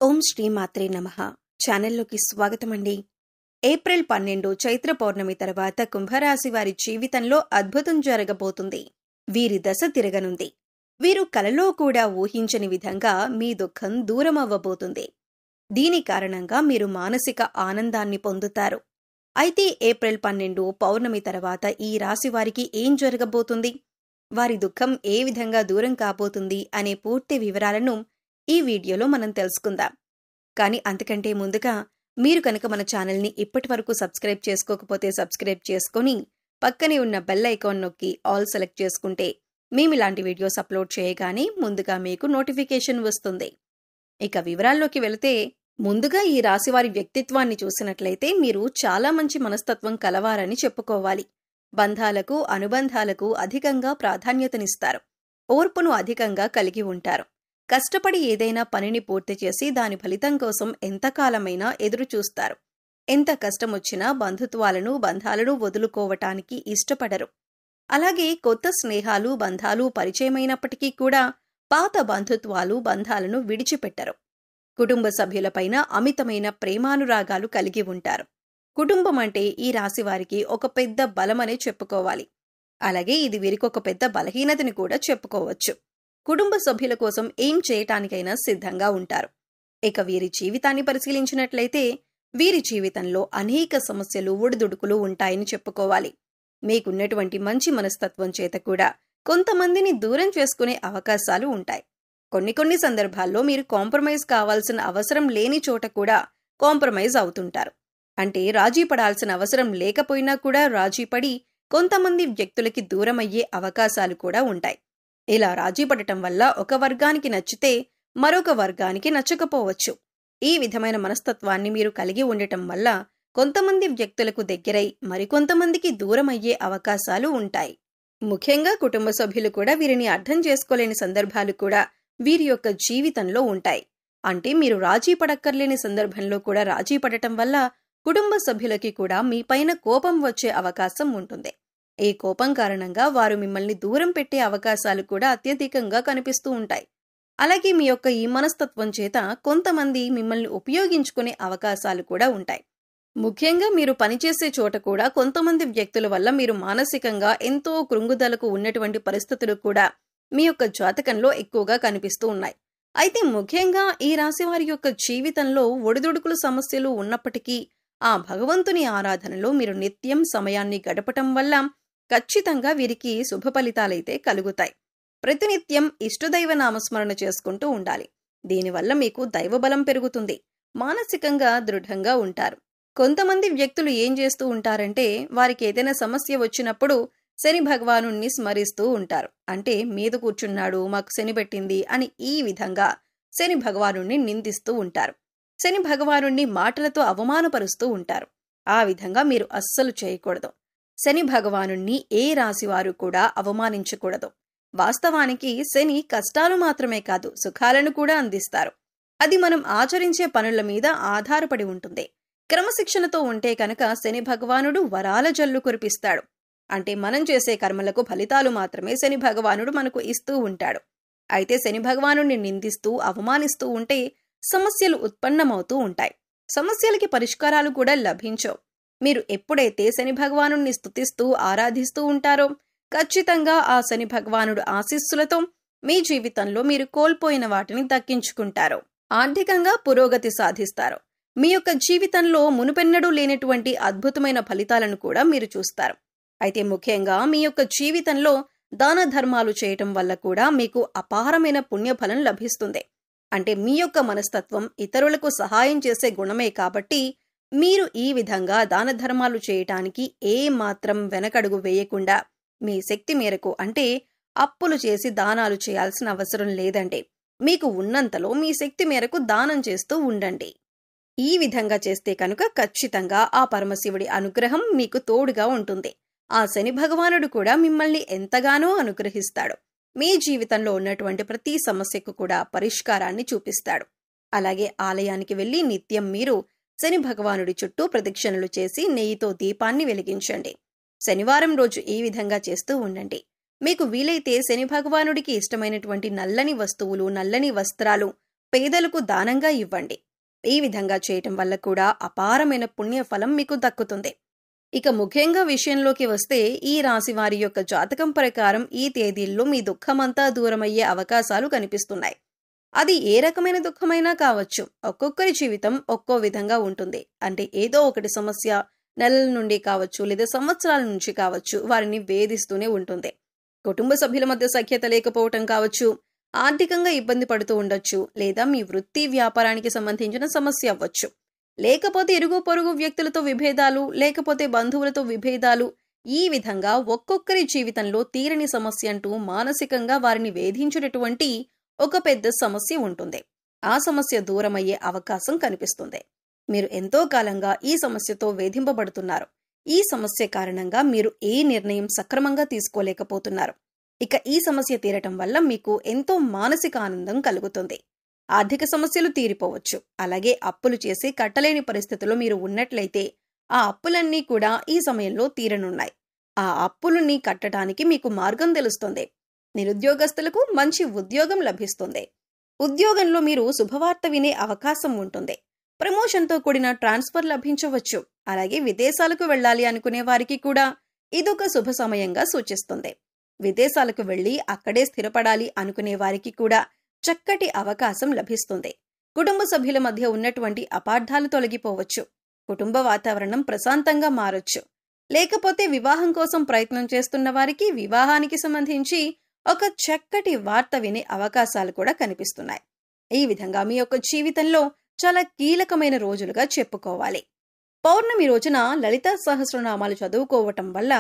ఓం శ్రీ మాత్రే నమః. ఛానల్లోకి స్వాగతమండి. ఏప్రిల్ 12 చైత్ర పౌర్ణమి తర్వాత కుంభరాశి వారి జీవితంలో అద్భుతం జరగబోతుంది. వీరి దశ తిరగనుంది. వీరు కలలో కూడా ఊహించని విధంగా మీ దుఃఖం దూరమవ్వబోతుంది. దీని కారణంగా మీరు మానసిక ఆనందాన్ని పొందుతారు. అయితే ఏప్రిల్ 12 పౌర్ణమి తర్వాత ఈ రాశి వారికి ఏం జరగబోతుంది, వారి దుఃఖం ఏ విధంగా దూరం కాబోతుంది అనే పూర్తి వివరాలను ఈ వీడియోలో మనం తెలుసుకుందాం. కానీ అంతకంటే ముందుగా మీరు కనుక మన ఛానల్ని ఇప్పటి వరకు సబ్స్క్రైబ్ చేసుకోకపోతే సబ్స్క్రైబ్ చేసుకొని పక్కనే ఉన్న బెల్ ఐకాన్ నొక్కి ఆల్ సెలెక్ట్ చేసుకుంటే మేము ఇలాంటి వీడియోస్ అప్లోడ్ చేయగానే ముందుగా మీకు నోటిఫికేషన్ వస్తుంది. ఇక వివరాల్లోకి వెళితే, ముందుగా ఈ రాశివారి వ్యక్తిత్వాన్ని చూసినట్లయితే మీరు చాలా మంచి మనస్తత్వం కలవారని చెప్పుకోవాలి. బంధాలకు, అనుబంధాలకు అధికంగా ప్రాధాన్యతనిస్తారు. ఓర్పును అధికంగా కలిగి ఉంటారు. కష్టపడి ఏదైనా పనిని పూర్తి చేసి దాని ఫలితం కోసం ఎంతకాలమైనా ఎదురుచూస్తారు. ఎంత కష్టమొచ్చినా బంధాలను వదులుకోవటానికి ఇష్టపడరు. అలాగే కొత్త స్నేహాలు, బంధాలు పరిచయమైనప్పటికీ కూడా పాత బంధాలను విడిచిపెట్టరు. కుటుంబ సభ్యులపైన అమితమైన ప్రేమానురాగాలు కలిగి ఉంటారు. కుటుంబం అంటే ఈ రాశి వారికి ఒక పెద్ద బలమనే చెప్పుకోవాలి. అలాగే ఇది వీరికి ఒక పెద్ద బలహీనతని కూడా చెప్పుకోవచ్చు. కుటుంబ సభ్యుల కోసం ఏం చేయటానికైనా సిద్ధంగా ఉంటారు. ఇక వీరి జీవితాన్ని పరిశీలించినట్లయితే వీరి జీవితంలో అనేక సమస్యలు, ఒడిదుడుకులు ఉంటాయని చెప్పుకోవాలి. మీకున్నటువంటి మంచి మనస్తత్వం చేత కూడా కొంతమందిని దూరం చేసుకునే అవకాశాలు ఉంటాయి. కొన్ని సందర్భాల్లో మీరు కాంప్రమైజ్ కావాల్సిన అవసరం లేని చోట కూడా కాంప్రమైజ్ అవుతుంటారు. అంటే రాజీ పడాల్సిన అవసరం లేకపోయినా కూడా రాజీ పడి కొంతమంది వ్యక్తులకి దూరమయ్యే అవకాశాలు కూడా ఉంటాయి. ఇలా రాజీ పడటం వల్ల ఒక వర్గానికి నచ్చితే మరొక వర్గానికి నచ్చకపోవచ్చు. ఈ విధమైన మనస్తత్వాన్ని మీరు కలిగి ఉండటం వల్ల కొంతమంది వ్యక్తులకు దగ్గరై మరికొంతమందికి దూరమయ్యే అవకాశాలు ఉంటాయి. ముఖ్యంగా కుటుంబ సభ్యులు కూడా వీరిని అర్థం చేసుకోలేని సందర్భాలు కూడా వీరి యొక్క జీవితంలో ఉంటాయి. అంటే మీరు రాజీ పడక్కర్లేని సందర్భంలో కూడా రాజీ పడటం వల్ల కుటుంబ సభ్యులకి కూడా మీపైన కోపం వచ్చే అవకాశం ఉంటుంది. ఈ కోపం కారణంగా వారు మిమ్మల్ని దూరం పెట్టే అవకాశాలు కూడా అత్యధికంగా కనిపిస్తూ ఉంటాయి. అలాగే మీ యొక్క ఈ మనస్తత్వం చేత కొంతమంది మిమ్మల్ని ఉపయోగించుకునే అవకాశాలు కూడా ఉంటాయి. ముఖ్యంగా మీరు పనిచేసే చోట కూడా కొంతమంది వ్యక్తుల వల్ల మీరు మానసికంగా ఎంతో కృంగుదలకు ఉన్నటువంటి పరిస్థితులు కూడా మీ యొక్క జాతకంలో ఎక్కువగా కనిపిస్తూ ఉన్నాయి. అయితే ముఖ్యంగా ఈ రాశి వారి యొక్క జీవితంలో ఒడిదుడుకుల సమస్యలు ఉన్నప్పటికీ ఆ భగవంతుని ఆరాధనలో మీరు నిత్యం సమయాన్ని గడపటం వల్ల ఖచ్చితంగా వీరికి శుభ ఫలితాలైతే కలుగుతాయి. ప్రతినిత్యం ఇష్టదైవ నామస్మరణ చేసుకుంటూ ఉండాలి. దీనివల్ల మీకు దైవబలం పెరుగుతుంది. మానసికంగా దృఢంగా ఉంటారు. కొంతమంది వ్యక్తులు ఏం చేస్తూ ఉంటారంటే, వారికి ఏదైనా సమస్య వచ్చినప్పుడు శని భగవానుణ్ణి స్మరిస్తూ ఉంటారు. అంటే మీద కూర్చున్నాడు, మాకు శని పెట్టింది అని ఈ విధంగా శని భగవానుణ్ణి నిందిస్తూ ఉంటారు. శని భగవానుణ్ణి మాటలతో అవమానపరుస్తూ ఉంటారు. ఆ విధంగా మీరు అస్సలు చేయకూడదు. శని భగవానుణ్ణి ఏ రాశివారు కూడా అవమానించకూడదు. వాస్తవానికి శని కష్టాలు మాత్రమే కాదు, సుఖాలను కూడా అందిస్తారు. అది మనం ఆచరించే పనుల మీద ఆధారపడి ఉంటుంది. క్రమశిక్షణతో ఉంటే కనుక శని భగవానుడు వరాల జల్లు కురిపిస్తాడు. అంటే మనం చేసే కర్మలకు ఫలితాలు మాత్రమే శని భగవానుడు మనకు ఇస్తూ ఉంటాడు. అయితే శని భగవానుడిని నిందిస్తూ అవమానిస్తూ ఉంటే సమస్యలు ఉత్పన్నమవుతూ ఉంటాయి. సమస్యలకి పరిష్కారాలు కూడా లభించవు. మీరు ఎప్పుడైతే శని భగవానుడిని స్తుతిస్తూ ఆరాధిస్తూ ఉంటారో ఖచ్చితంగా ఆ శని భగవానుడు ఆశీస్సులతో మీ జీవితంలో మీరు కోల్పోయిన వాటిని దక్కించుకుంటారు. ఆర్థికంగా పురోగతి సాధిస్తారు. మీ యొక్క జీవితంలో మునుపెన్నడూ లేనటువంటి అద్భుతమైన ఫలితాలను కూడా మీరు చూస్తారు. అయితే ముఖ్యంగా మీ యొక్క జీవితంలో దాన ధర్మాలు చేయటం వల్ల కూడా మీకు అపారమైన పుణ్యఫలం లభిస్తుంది. అంటే మీ యొక్క మనస్తత్వం ఇతరులకు సహాయం చేసే గుణమే కాబట్టి మీరు ఈ విధంగా దాన ధర్మాలు చేయటానికి ఏ మాత్రం వెనకడుగు వేయకుండా మీ శక్తి మేరకు, అంటే అప్పులు చేసి దానాలు చేయాల్సిన అవసరం లేదండి. మీకు ఉన్నంతలో మీ శక్తి మేరకు దానం చేస్తూ ఉండండి. ఈ విధంగా చేస్తే కనుక ఖచ్చితంగా ఆ పరమశివుడి అనుగ్రహం మీకు తోడుగా ఉంటుంది. ఆ శని భగవానుడు కూడా మిమ్మల్ని ఎంతగానో అనుగ్రహిస్తాడు. మీ జీవితంలో ఉన్నటువంటి ప్రతి సమస్యకు కూడా పరిష్కారాన్ని చూపిస్తాడు. అలాగే ఆలయానికి వెళ్లి నిత్యం మీరు శని భగవానుడి చుట్టూ ప్రదక్షిణలు చేసి నెయ్యితో దీపాన్ని వెలిగించండి. శనివారం రోజు ఈ విధంగా చేస్తూ ఉండండి. మీకు వీలైతే శని భగవానుడికి ఇష్టమైనటువంటి నల్లని వస్తువులు, నల్లని వస్త్రాలు పేదలకు దానంగా ఇవ్వండి. ఈ విధంగా చేయటం వల్ల కూడా అపారమైన పుణ్యఫలం మీకు దక్కుతుంది. ఇక ముఖ్యంగా విషయంలోకి వస్తే ఈ రాశి వారి యొక్క జాతకం ప్రకారం ఈ తేదీల్లో మీ దుఃఖమంతా దూరమయ్యే అవకాశాలు కనిపిస్తున్నాయి. అది ఏ రకమైన దుఃఖమైనా కావచ్చు. ఒక్కొక్కరి జీవితం ఒక్కో విధంగా ఉంటుంది. అంటే ఏదో ఒకటి సమస్య నెలల నుండి కావచ్చు, లేదా సంవత్సరాల నుంచి కావచ్చు, వారిని వేధిస్తూనే ఉంటుంది. కుటుంబ సభ్యుల మధ్య సఖ్యత లేకపోవటం కావచ్చు, ఆర్థికంగా ఇబ్బంది పడుతూ ఉండొచ్చు, లేదా మీ వృత్తి వ్యాపారానికి సంబంధించిన సమస్య అవ్వచ్చు, లేకపోతే ఇరుగు పొరుగు వ్యక్తులతో విభేదాలు, లేకపోతే బంధువులతో విభేదాలు. ఈ విధంగా ఒక్కొక్కరి జీవితంలో తీరని సమస్య అంటూ మానసికంగా వారిని వేధించినటువంటి ఒక పెద్ద సమస్య ఉంటుంది. ఆ సమస్య దూరమయ్యే అవకాశం కనిపిస్తుంది. మీరు ఎంతో కాలంగా ఈ సమస్యతో వేధింపబడుతున్నారు. ఈ సమస్య కారణంగా మీరు ఏ నిర్ణయం సక్రమంగా తీసుకోలేకపోతున్నారు. ఇక ఈ సమస్య తీరటం వల్ల మీకు ఎంతో మానసిక ఆనందం కలుగుతుంది. ఆర్థిక సమస్యలు తీరిపోవచ్చు. అలాగే అప్పులు చేసి కట్టలేని పరిస్థితుల్లో మీరు ఉన్నట్లయితే ఆ అప్పులన్నీ కూడా ఈ సమయంలో తీరనున్నాయి. ఆ అప్పులని కట్టడానికి మీకు మార్గం తెలుస్తుంది. నిరుద్యోగస్తులకు మంచి ఉద్యోగం లభిస్తుంది. ఉద్యోగంలో మీరు శుభవార్త వినే అవకాశం ఉంటుంది. ప్రమోషన్తో కూడిన ట్రాన్స్ఫర్ లభించవచ్చు. అలాగే విదేశాలకు వెళ్ళాలి అనుకునే వారికి కూడా ఇదొక శుభ సమయంగా సూచిస్తుంది. విదేశాలకు వెళ్లి అక్కడే స్థిరపడాలి అనుకునే వారికి కూడా చక్కటి అవకాశం లభిస్తుంది. కుటుంబ సభ్యుల మధ్య ఉన్నటువంటి అపార్థాలు తొలగిపోవచ్చు. కుటుంబ వాతావరణం ప్రశాంతంగా మారొచ్చు. లేకపోతే వివాహం కోసం ప్రయత్నం చేస్తున్న వారికి వివాహానికి సంబంధించి ఒక చక్కటి వార్త వినే అవకాశాలు కూడా కనిపిస్తున్నాయి. ఈ విధంగా మీ యొక్క జీవితంలో చాలా కీలకమైన రోజులుగా చెప్పుకోవాలి. పౌర్ణమి రోజున లలితా సహస్రనామాలు చదువుకోవటం వల్ల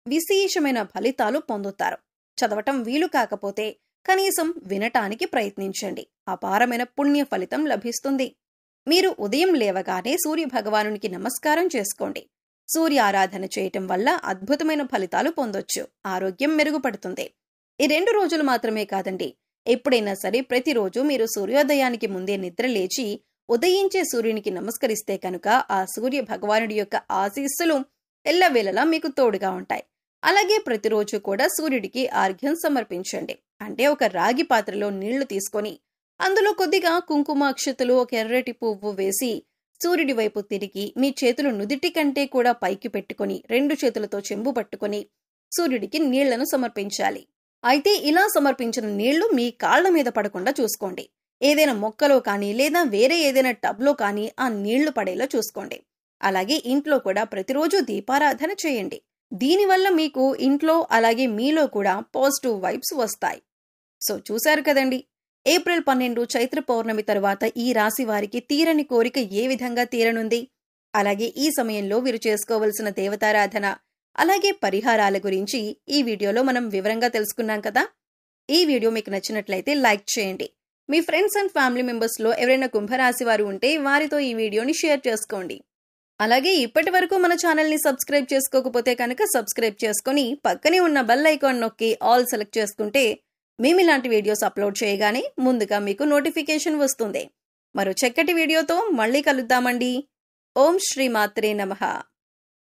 విశేషమైన ఫలితాలు పొందుతారు. చదవటం వీలు కాకపోతే కనీసం వినటానికి ప్రయత్నించండి. అపారమైన పుణ్య ఫలితం లభిస్తుంది. మీరు ఉదయం లేవగానే సూర్య భగవానునికి నమస్కారం చేసుకోండి. సూర్య ఆరాధన చేయటం వల్ల అద్భుతమైన ఫలితాలు పొందొచ్చు. ఆరోగ్యం మెరుగుపడుతుంది. ఈ 2 రోజులు మాత్రమే కాదండి, ఎప్పుడైనా సరే ప్రతిరోజు మీరు సూర్యోదయానికి ముందే నిద్ర లేచి ఉదయించే సూర్యునికి నమస్కరిస్తే కనుక ఆ సూర్య భగవానుడి యొక్క ఆశీస్సులు ఎల్లవేళలా మీకు తోడుగా ఉంటాయి. అలాగే ప్రతిరోజు కూడా సూర్యుడికి ఆర్ఘ్యం సమర్పించండి. అంటే ఒక రాగి పాత్రలో నీళ్లు తీసుకొని అందులో కొద్దిగా కుంకుమ అక్షతలు, ఒక ఎర్రటి పువ్వు వేసి సూర్యుడి వైపు తిరిగి మీ చేతులు నుదిటి కంటే కూడా పైకి పెట్టుకొని 2 చేతులతో చెంబు పట్టుకొని సూర్యుడికి నీళ్లను సమర్పించాలి. అయితే ఇలా సమర్పించిన నీళ్లు మీ కాళ్ల మీద పడకుండా చూసుకోండి. ఏదైనా మొక్కలో కానీ లేదా వేరే ఏదైనా టబ్లో కానీ ఆ నీళ్లు పడేలా చూసుకోండి. అలాగే ఇంట్లో కూడా ప్రతిరోజు దీపారాధన చేయండి. దీనివల్ల మీకు ఇంట్లో అలాగే మీలో కూడా పాజిటివ్ వైబ్స్ వస్తాయి. సో చూశారు కదండి, ఏప్రిల్ 12 చైత్ర పౌర్ణమి తరువాత ఈ రాశి వారికి తీరని కోరిక ఏ విధంగా తీరనుంది, అలాగే ఈ సమయంలో వీరు చేసుకోవలసిన దేవతారాధన అలాగే పరిహారాల గురించి ఈ వీడియోలో మనం వివరంగా తెలుసుకున్నాం కదా. ఈ వీడియో మీకు నచ్చినట్లయితే లైక్ చేయండి. మీ ఫ్రెండ్స్ అండ్ ఫ్యామిలీ మెంబర్స్లో ఎవరైనా కుంభరాశి వారు ఉంటే వారితో ఈ వీడియోని షేర్ చేసుకోండి. అలాగే ఇప్పటి వరకు మన ఛానల్ని సబ్స్క్రైబ్ చేసుకోకపోతే కనుక సబ్స్క్రైబ్ చేసుకుని పక్కనే ఉన్న బెల్ ఐకాన్ నొక్కి ఆల్ సెలెక్ట్ చేసుకుంటే మేము ఇలాంటి వీడియోస్ అప్లోడ్ చేయగానే ముందుగా మీకు నోటిఫికేషన్ వస్తుంది. మరో చక్కటి వీడియోతో మళ్ళీ కలుద్దామండి. ఓం శ్రీ మాత్రే నమః.